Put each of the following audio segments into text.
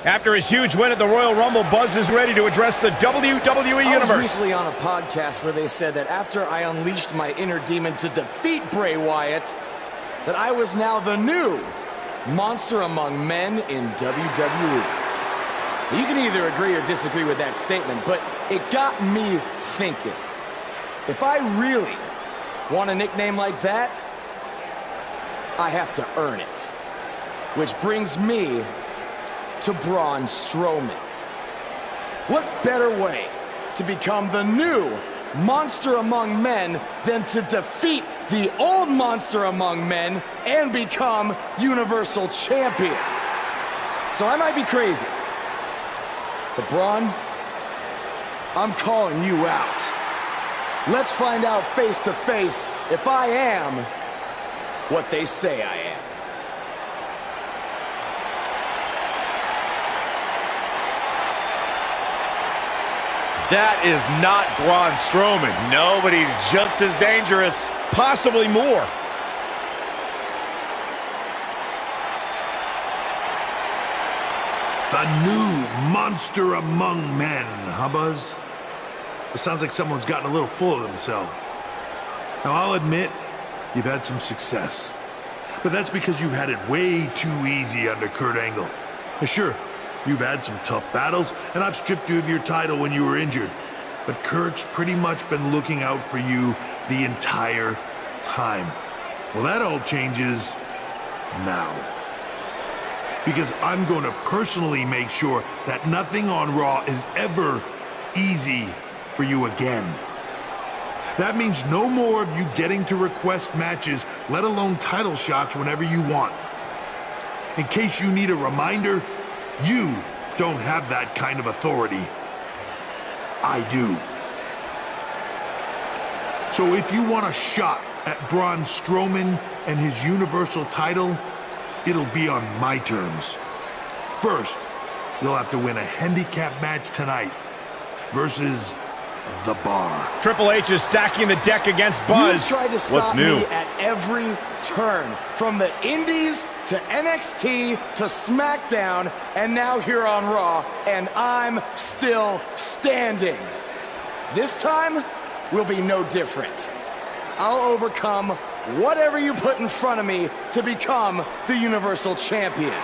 After his huge win at the Royal Rumble, Buzz is ready to address the WWE Universe. I was recently on a podcast where they said that after I unleashed my inner demon to defeat Bray Wyatt, that I was now the new monster among men in WWE. You can either agree or disagree with that statement, but it got me thinking. If I really want a nickname like that, I have to earn it. Which brings me to Braun Strowman. What better way to become the new monster among men than to defeat the old monster among men and become Universal Champion? So I might be crazy, but Braun, I'm calling you out. Let's find out face to face if I am what they say I am. That is not Braun Strowman. No, but he's just as dangerous. Possibly more. The new monster among men, huh, Buzz? It sounds like someone's gotten a little full of themselves. Now, I'll admit, you've had some success. But that's because you've had it way too easy under Kurt Angle. And sure, you've had some tough battles, and I've stripped you of your title when you were injured. But Kurt's pretty much been looking out for you the entire time. Well, that all changes now. Because I'm going to personally make sure that nothing on Raw is ever easy for you again. That means no more of you getting to request matches, let alone title shots whenever you want. In case you need a reminder, you don't have that kind of authority. I do. So if you want a shot at Braun Strowman and his Universal title, it'll be on my terms. First, you'll have to win a handicap match tonight versus The Bar. Triple H is stacking the deck against Buzz. You tried to stop What's new? me at every turn, from the Indies to NXT to SmackDown, and now here on Raw, and I'm still standing. This time will be no different. I'll overcome whatever you put in front of me to become the Universal Champion.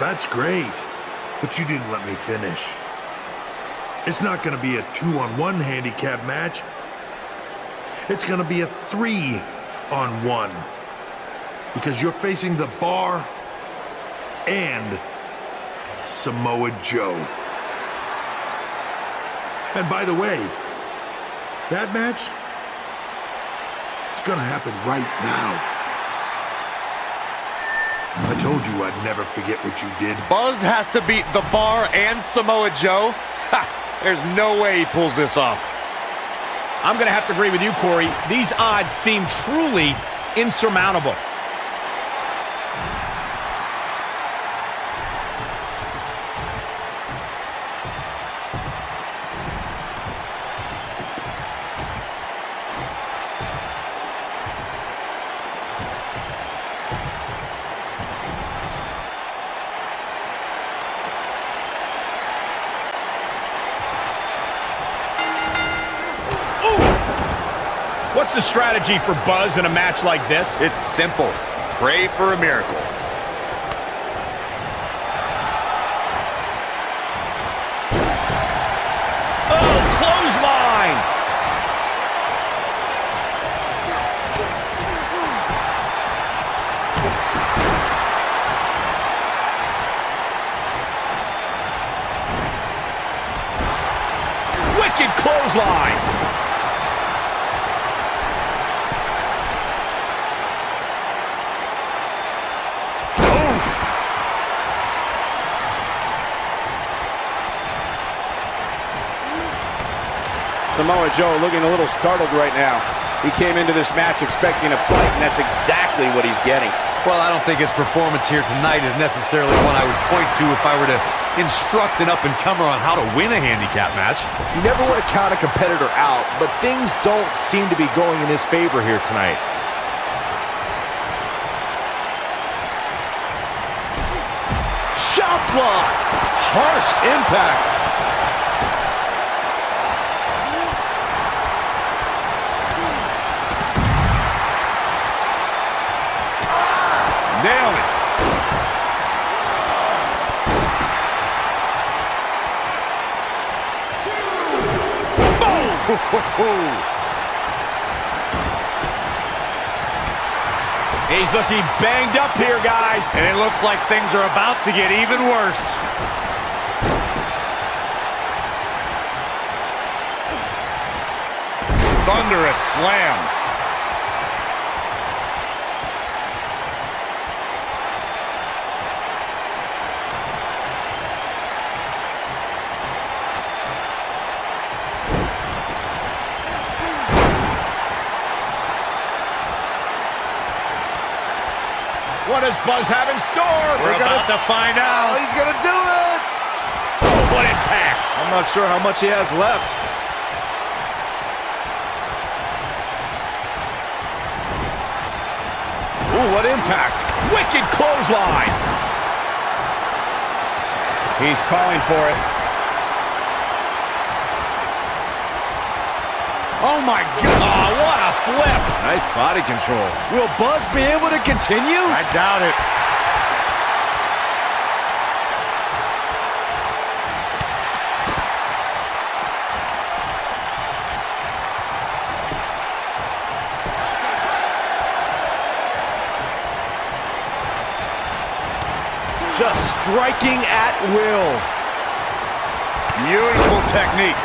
That's great, but you didn't let me finish. It's not going to be a 2-on-1 handicap match. It's going to be a 3-on-1. Because you're facing The Bar and Samoa Joe. And by the way, that match is going to happen right now. I told you I'd never forget what you did. Buzz has to beat The Bar and Samoa Joe? Ha! There's no way he pulls this off. I'm going to have to agree with you, Corey. These odds seem truly insurmountable. What's the strategy for Buzz in a match like this? It's simple. Pray for a miracle. Oh, clothesline! Wicked clothesline! Samoa Joe looking a little startled right now. He came into this match expecting a fight, and that's exactly what he's getting. Well, I don't think his performance here tonight is necessarily one I would point to if I were to instruct an up-and-comer on how to win a handicap match. You never want to count a competitor out, but things don't seem to be going in his favor here tonight. Chop block. Harsh impact. Nailed it. He's looking banged up here, guys. And it looks like things are about to get even worse. Thunderous slam. What does Buzz have in store? We're about to find out. He's gonna do it. Oh, what impact. I'm not sure how much he has left. Ooh, what impact. Wicked clothesline. He's calling for it. Oh my God. Oh, what a flip. Nice body control. Will Buzz be able to continue? I doubt it. Just striking at will. Beautiful technique.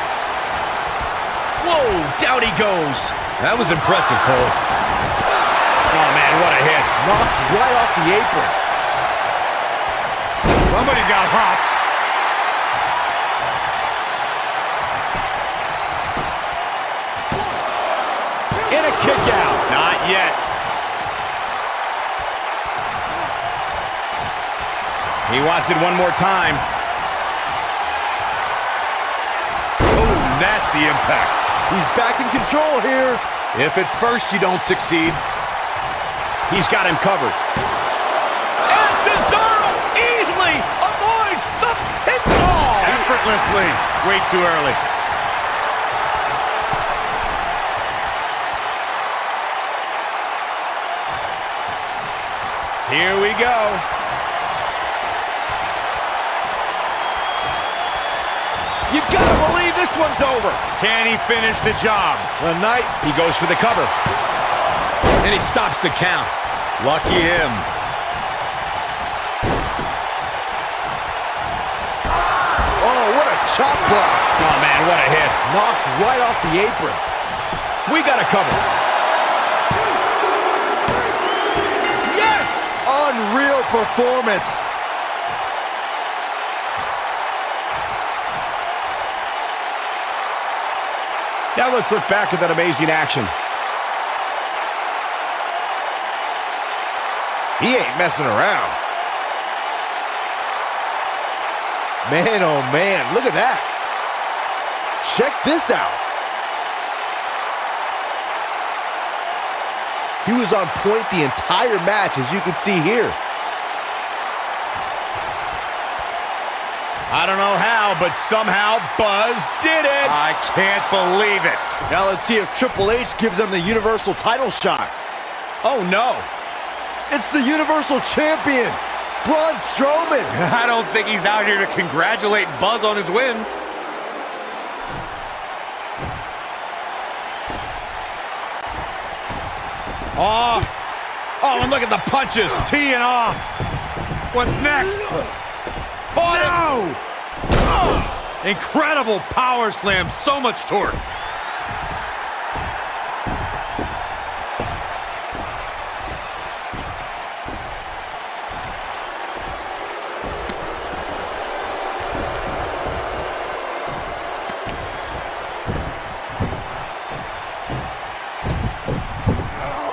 Whoa, down he goes. That was impressive, Cole. Oh, man, what a hit. Knocked right off the apron. Somebody's got hops. In a kick out. Not yet. He wants it one more time. Oh, nasty impact. He's back in control here. If at first you don't succeed, he's got him covered. And Cesaro easily avoids the pinfall. Effortlessly. Way too early. Here we go. You gotta believe this one's over. Can he finish the job? The Knight, he goes for the cover. And he stops the count. Lucky him. Oh, what a chop block. Oh, man, what a hit. Knocked right off the apron. We got a cover. Yes! Unreal performance. Now let's look back at that amazing action. He ain't messing around. Man, oh man, look at that. Check this out. He was on point the entire match, as you can see here. I don't know how, but somehow Buzz did it. I can't believe it. Now let's see if Triple H gives him the Universal title shot. Oh, no. It's the Universal Champion, Braun Strowman. I don't think he's out here to congratulate Buzz on his win. Oh, and look at the punches. Teeing off. What's next? No! Incredible power slam. So much torque.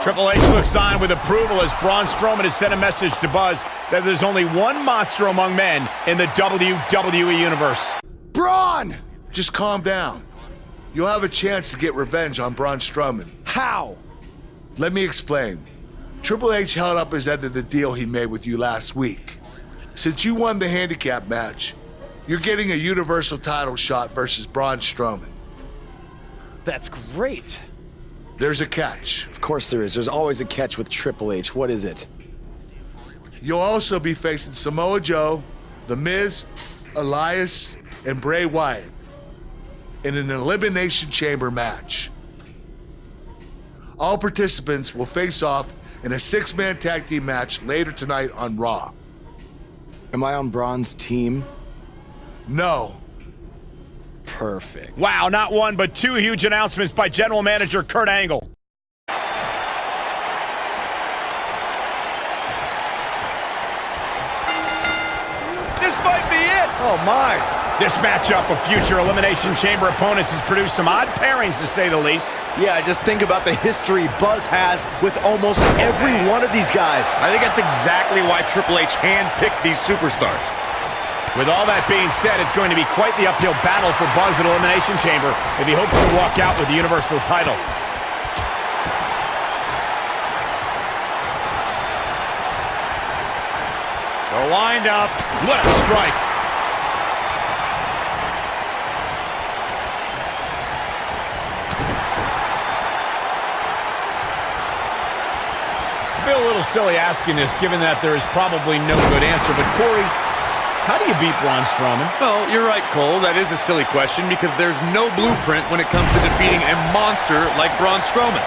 Triple H looks on with approval as Braun Strowman has sent a message to Buzz that there's only one monster among men in the WWE Universe. Braun! Just calm down. You'll have a chance to get revenge on Braun Strowman. How? Let me explain. Triple H held up his end of the deal he made with you last week. since you won the handicap match, you're getting a Universal title shot versus Braun Strowman. That's great. There's a catch. Of course there is. There's always a catch with Triple H. What is it? You'll also be facing Samoa Joe, The Miz, Elias, and Bray Wyatt in an Elimination Chamber match. All participants will face off in a 6-man tag team match later tonight on Raw. Am I on Braun's team? No. Perfect. Wow, not one, but two huge announcements by General Manager Kurt Angle. This might be it. Oh, my. This matchup of future Elimination Chamber opponents has produced some odd pairings, to say the least. Yeah, just think about the history Buzz has with almost every one of these guys. I think that's exactly why Triple H handpicked these superstars. With all that being said, it's going to be quite the uphill battle for Buzz at Elimination Chamber if he hopes to walk out with the Universal title. The wind up. What a strike. I feel a little silly asking this, given that there is probably no good answer, but Corey, how do you beat Braun Strowman? Well, you're right, Cole. That is a silly question because there's no blueprint when it comes to defeating a monster like Braun Strowman.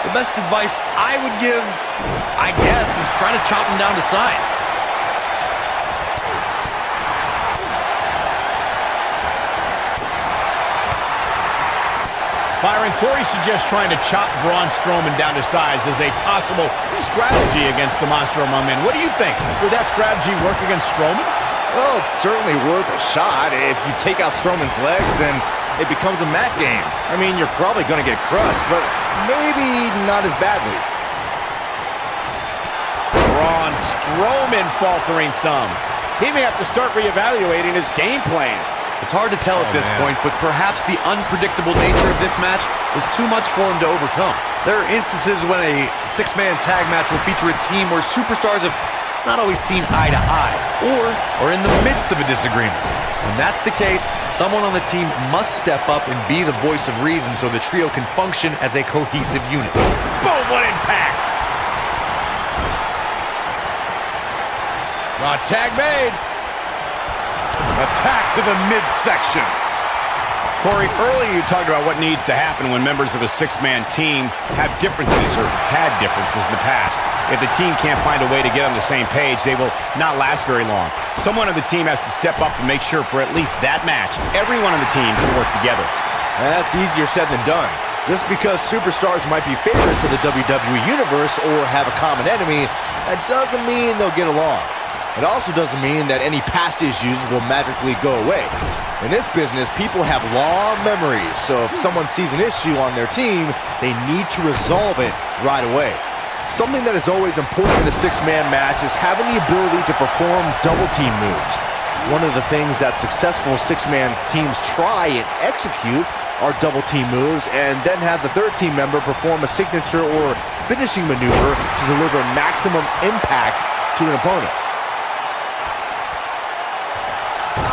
The best advice I would give, I guess, is try to chop him down to size. Byron, Corey suggests trying to chop Braun Strowman down to size as a possible strategy against the monster among men. What do you think? Would that strategy work against Strowman? Well, it's certainly worth a shot. If you take out Strowman's legs, then it becomes a mat game. I mean, you're probably going to get crushed, but maybe not as badly. Braun Strowman faltering some. He may have to start reevaluating his game plan. It's hard to tell at this point, but perhaps the unpredictable nature of this match is too much for him to overcome. There are instances when a 6-man tag match will feature a team where superstars have not always seen eye to eye, or are in the midst of a disagreement. When that's the case, someone on the team must step up and be the voice of reason so the trio can function as a cohesive unit. Boom, what impact! Tag made. Attack to the midsection. Corey, earlier you talked about what needs to happen when members of a 6-man team have differences or had differences in the past. If the team can't find a way to get on the same page, they will not last very long. Someone on the team has to step up and make sure for at least that match, everyone on the team can work together. And that's easier said than done. Just because superstars might be favorites of the WWE Universe or have a common enemy, that doesn't mean they'll get along. It also doesn't mean that any past issues will magically go away. In this business, people have long memories, so if someone sees an issue on their team, they need to resolve it right away. Something that is always important in a 6-man match is having the ability to perform double team moves. One of the things that successful 6-man teams try and execute are double team moves, and then have the third team member perform a signature or finishing maneuver to deliver maximum impact to an opponent.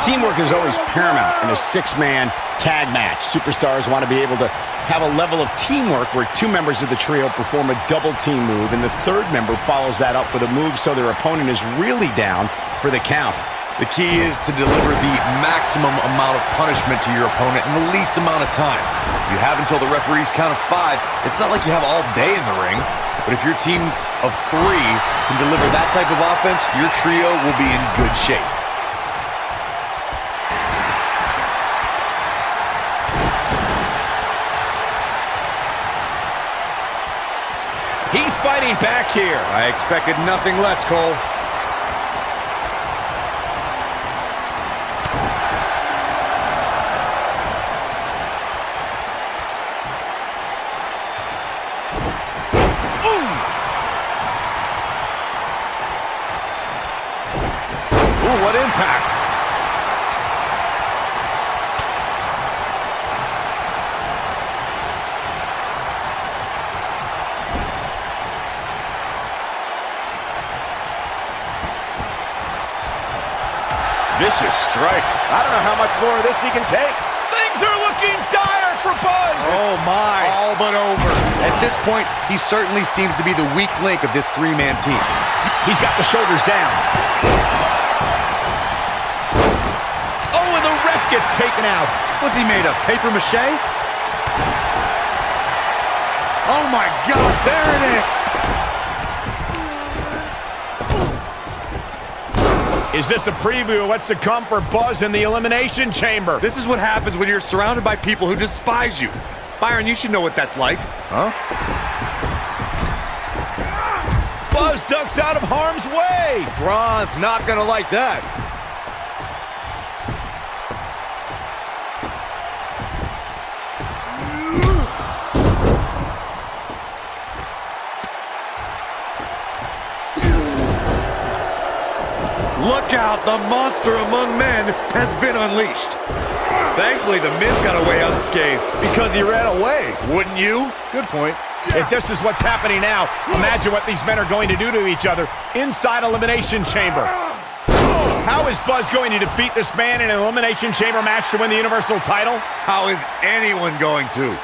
Teamwork is always paramount in a 6-man tag match. Superstars want to be able to have a level of teamwork where 2 members of the trio perform a double team move, and the third member follows that up with a move so their opponent is really down for the count. The key is to deliver the maximum amount of punishment to your opponent in the least amount of time. You have until the referee's count of 5. It's not like you have all day in the ring, but if your team of 3 can deliver that type of offense, your trio will be in good shape. He's fighting back here. I expected nothing less, Cole. Ooh, what impact. Vicious strike. I don't know how much more of this he can take. Things are looking dire for Buzz. Oh, my. All but over. At this point, he certainly seems to be the weak link of this three-man team. He's got the shoulders down. Oh, and the ref gets taken out. What's he made of, paper mache? Oh, my God. There it is. Is this a preview of what's to come for Buzz in the Elimination Chamber? This is what happens when you're surrounded by people who despise you. Byron, you should know what that's like. Huh? Buzz ducks out of harm's way. Braun's not gonna like that. Look out, the monster among men has been unleashed. Thankfully, the Miz got away unscathed. Because he ran away. Wouldn't you? Good point. If this is what's happening now, imagine what these men are going to do to each other inside Elimination Chamber. How is Buzz going to defeat this man in an Elimination Chamber match to win the Universal title? How is anyone going to?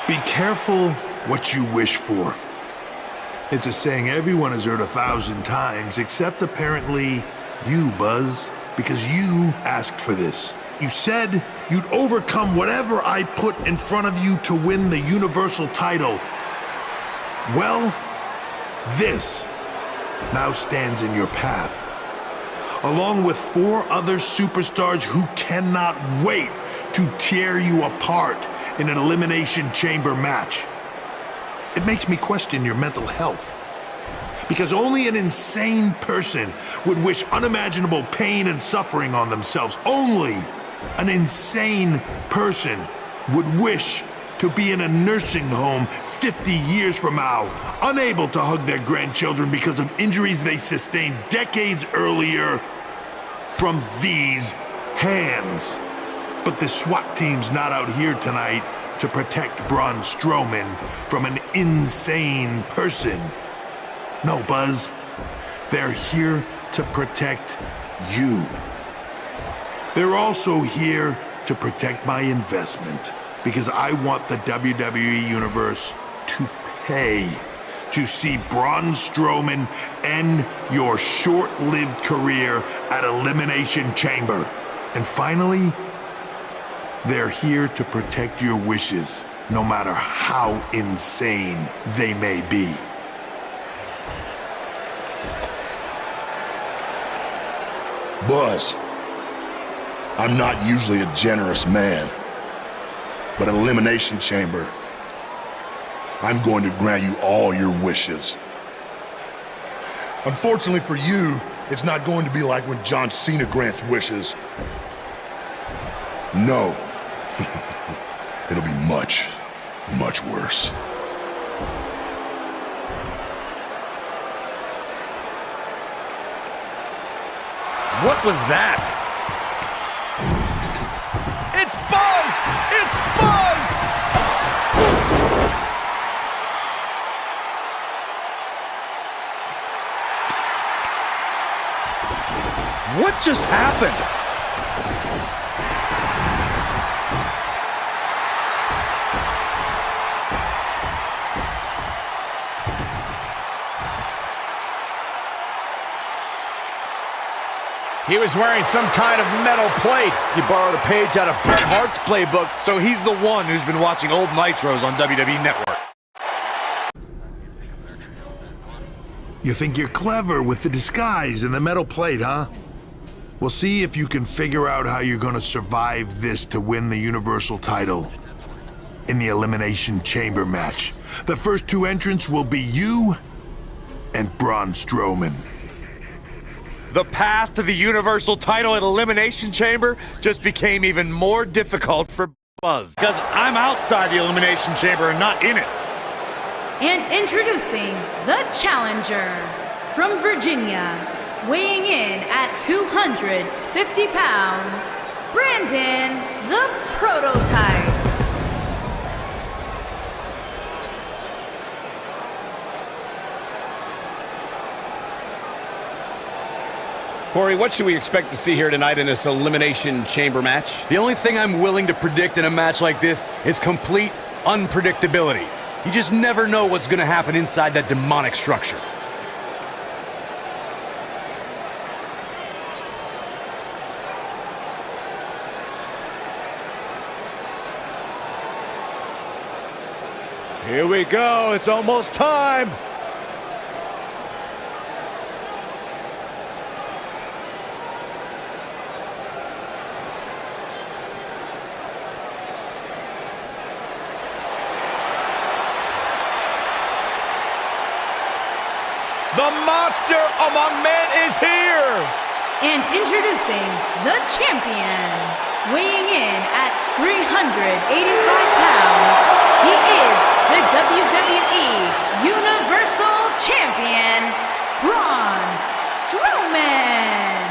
Be careful what you wish for. It's a saying everyone has heard 1,000 times, except apparently you, Buzz, because you asked for this. You said you'd overcome whatever I put in front of you to win the Universal title. Well, this now stands in your path, along with 4 other superstars who cannot wait to tear you apart in an Elimination Chamber match. It makes me question your mental health, because only an insane person would wish unimaginable pain and suffering on themselves. Only an insane person would wish to be in a nursing home 50 years from now, unable to hug their grandchildren because of injuries they sustained decades earlier from these hands. But the SWAT team's not out here tonight to protect Braun Strowman from an insane person. No, Buzz, they're here to protect you. They're also here to protect my investment, because I want the WWE Universe to pay to see Braun Strowman end your short-lived career at Elimination Chamber. And finally, they're here to protect your wishes, no matter how insane they may be. Buzz, I'm not usually a generous man, but at Elimination Chamber, I'm going to grant you all your wishes. Unfortunately for you, it's not going to be like when John Cena grants wishes. No. It'll be much, much worse. What was that? It's Buzz! It's Buzz! What just happened? He was wearing some kind of metal plate. He borrowed a page out of Bret Hart's playbook. So he's the one who's been watching old Nitros on WWE Network. You think you're clever with the disguise and the metal plate, huh? We'll see if you can figure out how you're gonna survive this to win the Universal title in the Elimination Chamber match. The first 2 entrants will be you and Braun Strowman. The path to the Universal title at Elimination Chamber just became even more difficult for Buzz, because I'm outside the Elimination Chamber and not in it. And introducing the challenger from Virginia, weighing in at 250 pounds, Brandon the Prototype. Corey, what should we expect to see here tonight in this Elimination Chamber match? The only thing I'm willing to predict in a match like this is complete unpredictability. You just never know what's going to happen inside that demonic structure. Here we go. It's almost time. The monster among men is here! And introducing the champion, weighing in at 385 pounds, he is the WWE Universal Champion, Braun Strowman.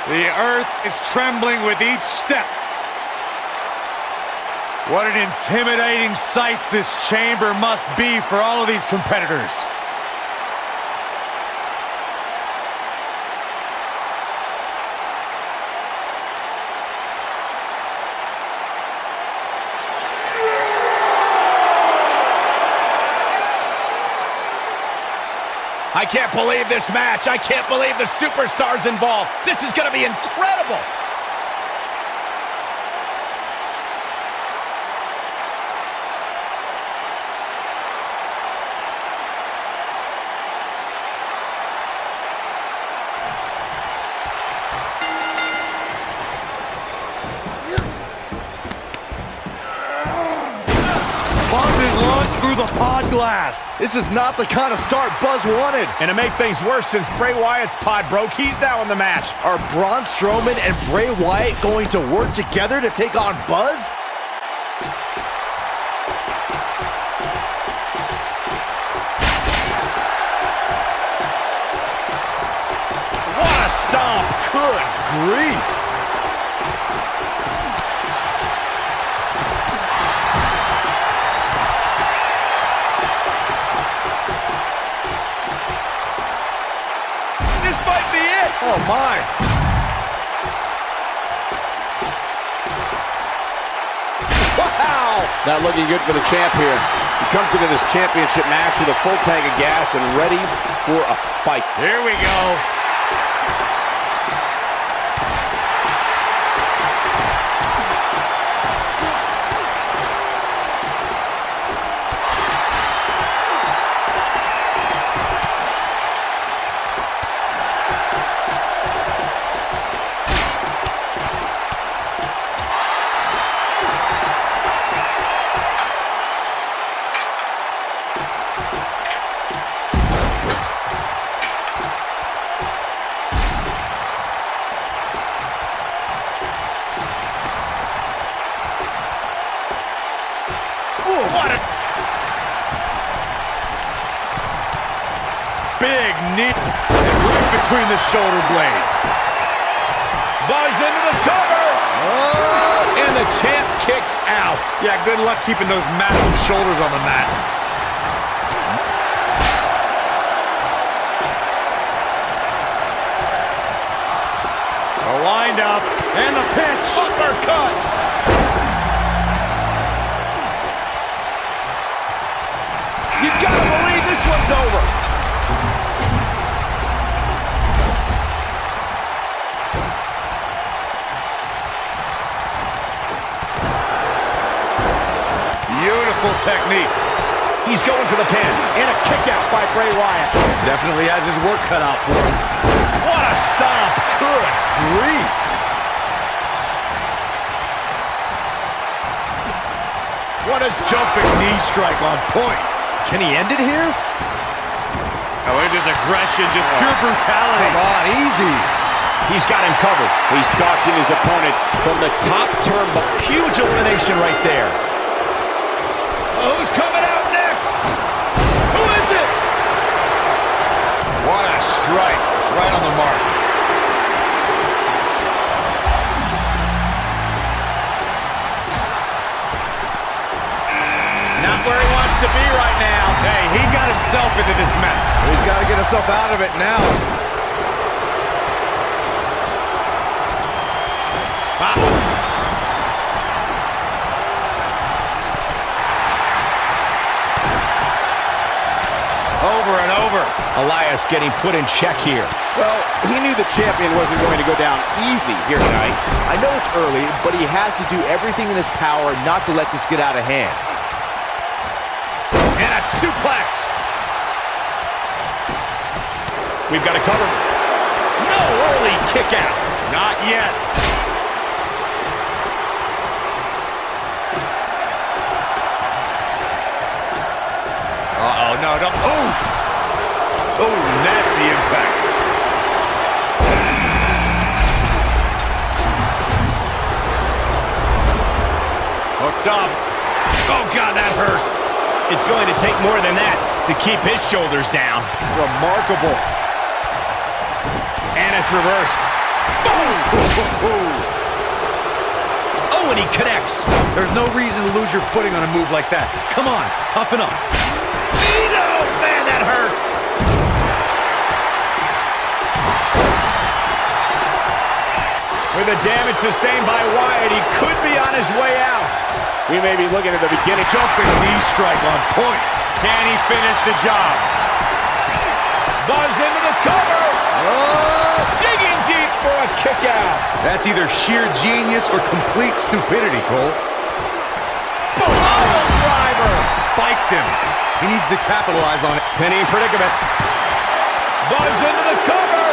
The earth is trembling with each step. What an intimidating sight this chamber must be for all of these competitors. I can't believe this match. I can't believe the superstars involved. This is going to be incredible. Through the pod glass. This is not the kind of start Buzz wanted. And to make things worse, since Bray Wyatt's pod broke, he's now in the match. Are Braun Strowman and Bray Wyatt going to work together to take on Buzz? What a stomp. Good grief. Oh, my. Wow! Not looking good for the champ here. He comes into this championship match with a full tank of gas and ready for a fight. Here we go. What a Big knee right between the shoulder blades. Buzz into the cover. Oh, and the champ kicks out. Yeah, good luck keeping those massive shoulders on the mat. A wind up and the pinch. Uppercut. You gotta believe this one's over. Beautiful technique. He's going for the pin. And a kick out by Bray Wyatt. Definitely has his work cut out for him. What a stomp. Good grief. What a jumping knee strike on point. Can he end it here? Oh, look at this aggression, just pure brutality. Come on, easy. He's got him covered. He's stalking his opponent from the top turnbuckle. Huge elimination right there. Oh, who's coming out next? Who is it? What a strike, right on the mark. Not where he wants to be right now. Hey, he got himself into this mess. He's got to get himself out of it now. Elias getting put in check here. Well, he knew the champion wasn't going to go down easy here tonight. I know it's early, but he has to do everything in his power not to let this get out of hand. And a suplex. We've got to cover. No early kick out. Not yet. Uh-oh, no. Oof. Oh, nasty impact. Hooked up. Oh, God, that hurt. It's going to take more than that to keep his shoulders down. Remarkable. And it's reversed. Boom! Oh, and he connects. There's no reason to lose your footing on a move like that. Come on, toughen up. Vito! Man, that hurts. With the damage sustained by Wyatt, he could be on his way out. We may be looking at the beginning. Jumping knee strike on point. Can he finish the job? Buzz into the cover. Digging deep for a kick out. That's either sheer genius or complete stupidity, Cole. Pile driver. Spiked him. He needs to capitalize on it. Penny predicament. Buzz into the cover.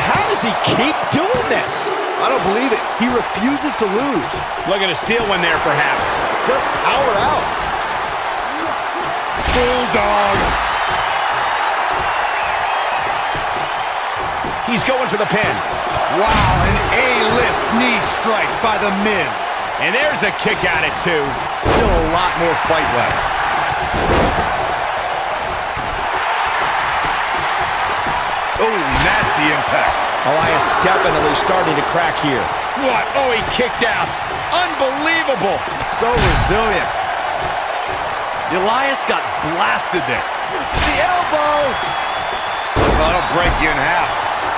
How does he keep doing this? I don't believe it. He refuses to lose. Looking to steal one there, perhaps. Just power out. Bulldog. He's going for the pin. Wow, an A-list knee strike by The Miz. And there's a kick out at 2. Still a lot more fight left. Oh, nasty impact. Elias definitely starting to crack here. What? Oh, he kicked out. Unbelievable. So resilient. Elias got blasted there. The elbow. That'll break you in half.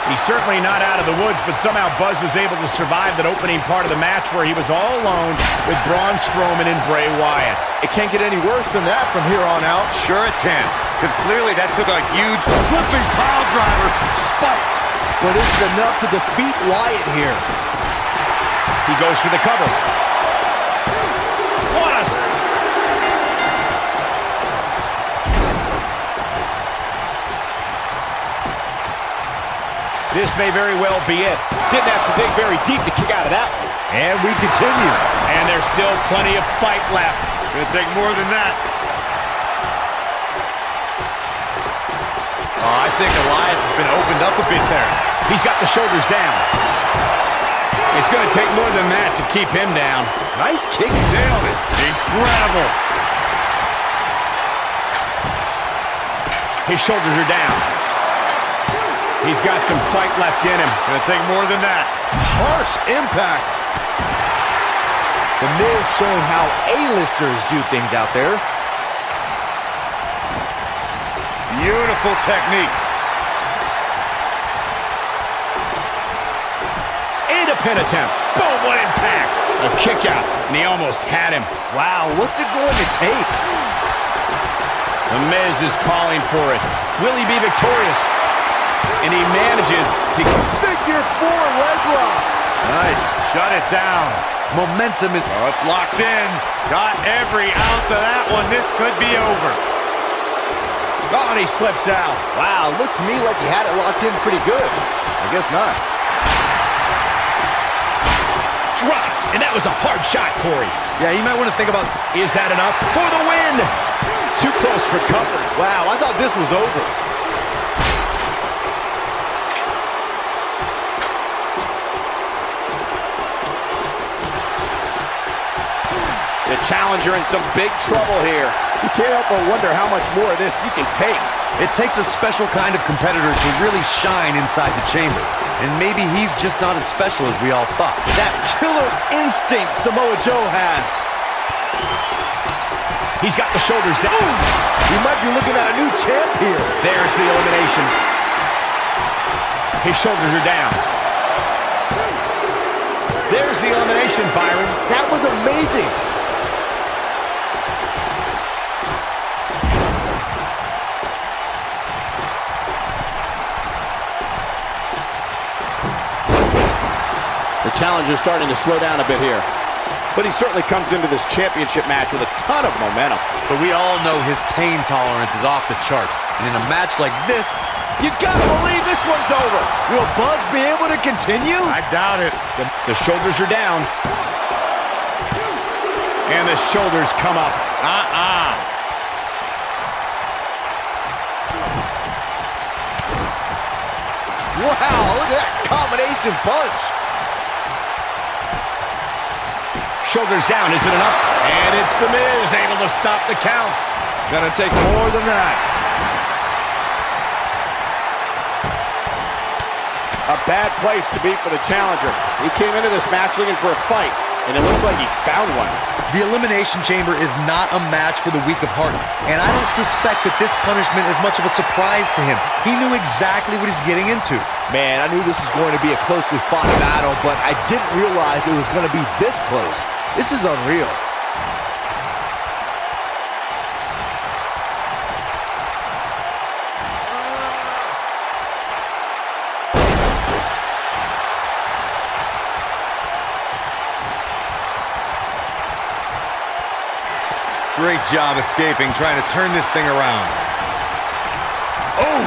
He's certainly not out of the woods, but somehow Buzz was able to survive that opening part of the match where he was all alone with Braun Strowman and Bray Wyatt. It can't get any worse than that from here on out. Sure it can, because clearly that took a huge flipping pile driver spike. But is it enough to defeat Wyatt here? He goes for the cover. What a... This may very well be it. Didn't have to dig very deep to kick out of that one. And we continue. And there's still plenty of fight left. Gonna take more than that. Oh, I think Elias has been opened up a bit there. He's got the shoulders down. It's going to take more than that to keep him down. Nice kick. Nailed it. Incredible. His shoulders are down. He's got some fight left in him. Gonna take more than that. Harsh impact. The Miz showing how A-listers do things out there. Beautiful technique. And a pin attempt. Boom, what impact. A kick out, and he almost had him. Wow, what's it going to take? The Miz is calling for it. Will he be victorious? And he manages to... Figure 4 leg lock. Nice. Shut it down. Momentum is... Oh, it's locked in. Got every ounce of that one. This could be over. Oh, and he slips out. Wow, looked to me like he had it locked in pretty good. I guess not. Dropped, and that was a hard shot, Corey. Yeah, you might want to think about... Is that enough for the win? Too close for comfort. Wow, I thought this was over. The challenger in some big trouble here. You can't help but wonder how much more of this you can take. It takes a special kind of competitor to really shine inside the chamber. And maybe he's just not as special as we all thought. That killer instinct Samoa Joe has. He's got the shoulders down. We might be looking at a new champ here. There's the elimination. His shoulders are down. There's the elimination, Byron. That was amazing. The challenger's starting to slow down a bit here. But he certainly comes into this championship match with a ton of momentum. But we all know his pain tolerance is off the charts. And in a match like this, you gotta believe this one's over. Will Buzz be able to continue? I doubt it. The shoulders are down. And the shoulders come up. Wow, look at that combination punch. Shoulders down, is it enough? And it's The Miz able to stop the count. Gonna take more than that. A bad place to be for the challenger. He came into this match looking for a fight, and it looks like he found one. the Elimination Chamber is not a match for the weak of heart. And I don't suspect that this punishment is much of a surprise to him. He knew exactly what he's getting into. Man, I knew this was going to be a closely fought battle, but I didn't realize it was going to be this close. This is unreal. Great job escaping, trying to turn this thing around. Oh!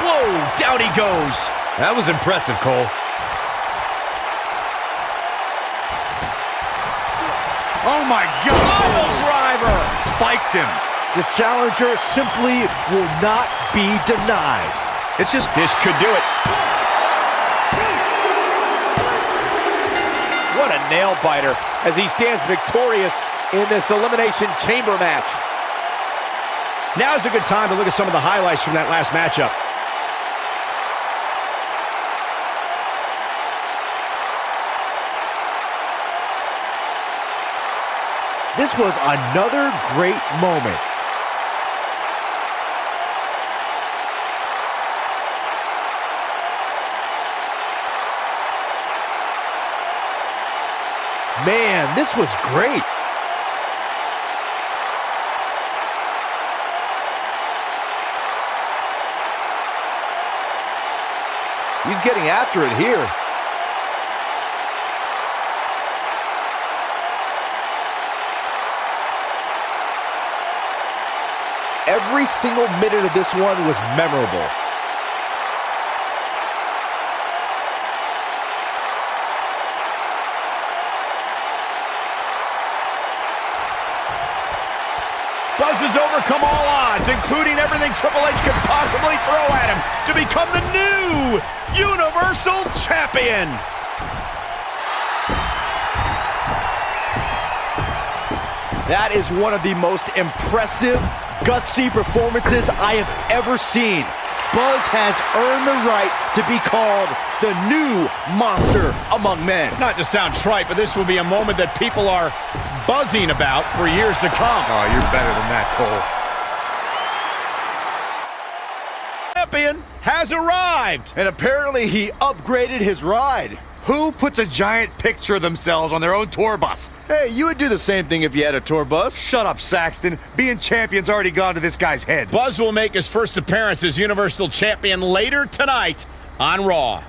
Whoa, down he goes. That was impressive, Cole. Oh my God! Pile driver! Spiked him. The challenger simply will not be denied. It's just... This could do it. What a nail biter as he stands victorious in this Elimination Chamber match. Now's a good time to look at some of the highlights from that last matchup. This was another great moment. Man, this was great. He's getting after it here. Every single minute of this one was memorable. Buzz has overcome all odds, including everything Triple H could possibly throw at him, to become the new Universal Champion. That is one of the most impressive, gutsy performances I have ever seen. Buzz has earned the right to be called the new monster among men. Not to sound trite, but this will be a moment that people are buzzing about for years to come. Oh, you're better than that, Cole. Champion has arrived. And apparently he upgraded his ride. Who puts a giant picture of themselves on their own tour bus? Hey, you would do the same thing if you had a tour bus. Shut up, Saxton. Being champion's already gone to this guy's head. Buzz will make his first appearance as Universal Champion later tonight on Raw.